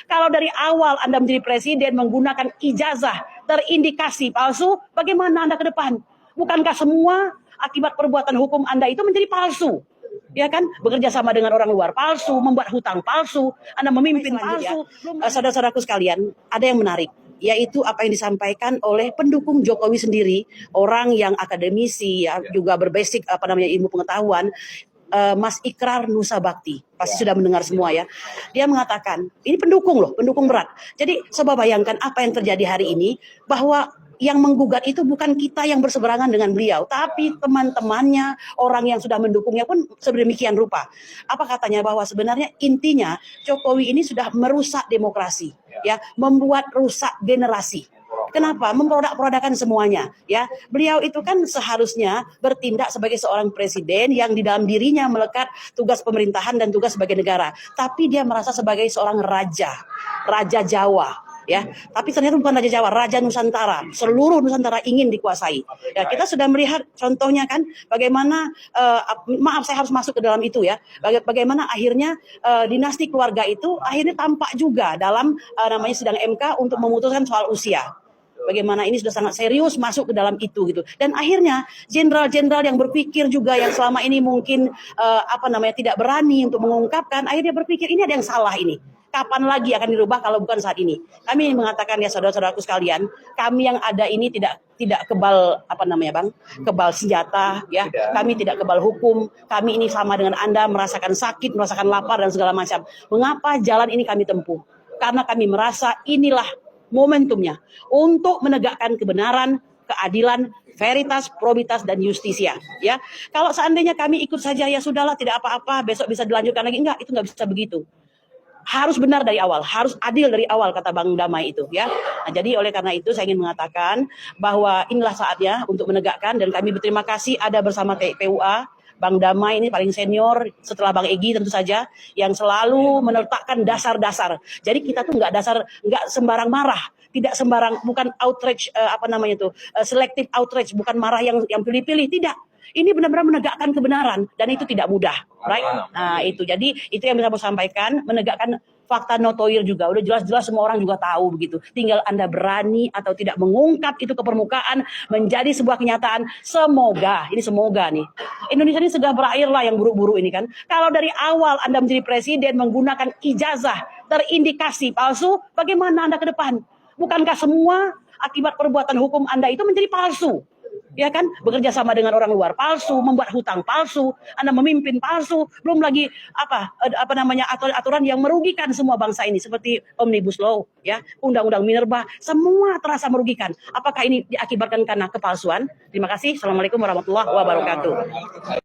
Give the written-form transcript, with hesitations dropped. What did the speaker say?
Kalau dari awal Anda menjadi presiden menggunakan ijazah terindikasi palsu, bagaimana Anda ke depan? Bukankah semua akibat perbuatan hukum Anda itu menjadi palsu? Ya kan, bekerja sama dengan orang luar palsu, membuat hutang palsu, Anda memimpin palsu. Saudara-saudaraku sekalian, ada yang menarik, yaitu apa yang disampaikan oleh pendukung Jokowi sendiri, orang yang akademisi, ya, juga berbasic ilmu pengetahuan, Mas Ikrar Nusa Bakti, pasti sudah mendengar semua ya. Dia mengatakan, ini pendukung loh, pendukung berat. Jadi coba bayangkan apa yang terjadi hari ini, bahwa yang menggugat itu bukan kita yang berseberangan dengan beliau, tapi teman-temannya, orang yang sudah mendukungnya pun sedemikian rupa. Apa katanya, bahwa sebenarnya intinya Jokowi ini sudah merusak demokrasi, ya, membuat rusak generasi. Kenapa? Memprodak-prodakan semuanya, ya. Beliau itu kan seharusnya bertindak sebagai seorang presiden yang di dalam dirinya melekat tugas pemerintahan dan tugas sebagai negara. Tapi dia merasa sebagai seorang raja, raja Jawa, ya. Tapi ternyata bukan raja Jawa, raja Nusantara. Seluruh Nusantara ingin dikuasai. Ya, kita sudah melihat contohnya kan bagaimana maaf saya harus masuk ke dalam itu ya. Bagaimana akhirnya dinasti keluarga itu akhirnya tampak juga dalam namanya sidang MK untuk memutuskan soal usia. Bagaimana ini sudah sangat serius masuk ke dalam itu gitu. Dan akhirnya jenderal-jenderal yang berpikir juga yang selama ini mungkin tidak berani untuk mengungkapkan, akhirnya berpikir ini ada yang salah ini. Kapan lagi akan dirubah kalau bukan saat ini? Kami mengatakan ya saudara-saudaraku sekalian, kami yang ada ini tidak kebal kebal senjata ya. Kami tidak kebal hukum. Kami ini sama dengan Anda, merasakan sakit, merasakan lapar dan segala macam. Mengapa jalan ini kami tempuh? Karena kami merasa inilah momentumnya untuk menegakkan kebenaran, keadilan, veritas, probitas, dan justisia. Ya, kalau seandainya kami ikut saja ya sudahlah, tidak apa-apa, besok bisa dilanjutkan lagi, enggak, itu nggak bisa begitu. Harus benar dari awal, harus adil dari awal, kata Bang Damai itu. Ya, nah, jadi oleh karena itu saya ingin mengatakan bahwa inilah saatnya untuk menegakkan, dan kami berterima kasih ada bersama TPUA. Bang Damai ini paling senior setelah Bang Egy tentu saja, yang selalu meletakkan dasar-dasar. Jadi kita tuh nggak sembarang marah, tidak sembarang, bukan outrage selective outrage, bukan marah yang pilih-pilih, tidak. Ini benar-benar menegakkan kebenaran dan itu tidak mudah, right? Nah itu, jadi itu yang bisa saya sampaikan, menegakkan fakta notoir juga, udah jelas-jelas semua orang juga tahu begitu. Tinggal Anda berani atau tidak mengungkap itu ke permukaan menjadi sebuah kenyataan. Semoga nih Indonesia ini segera berakhirlah yang buruk-buruk ini kan. Kalau dari awal Anda menjadi presiden menggunakan ijazah terindikasi palsu, bagaimana Anda ke depan? Bukankah semua akibat perbuatan hukum Anda itu menjadi palsu? Ya kan, bekerja sama dengan orang luar palsu, membuat hutang palsu, Anda memimpin palsu, belum lagi aturan yang merugikan semua bangsa ini seperti Omnibus Law, ya, Undang-Undang Minerba, semua terasa merugikan. Apakah ini diakibatkan karena kepalsuan? Terima kasih. Assalamualaikum warahmatullahi wabarakatuh.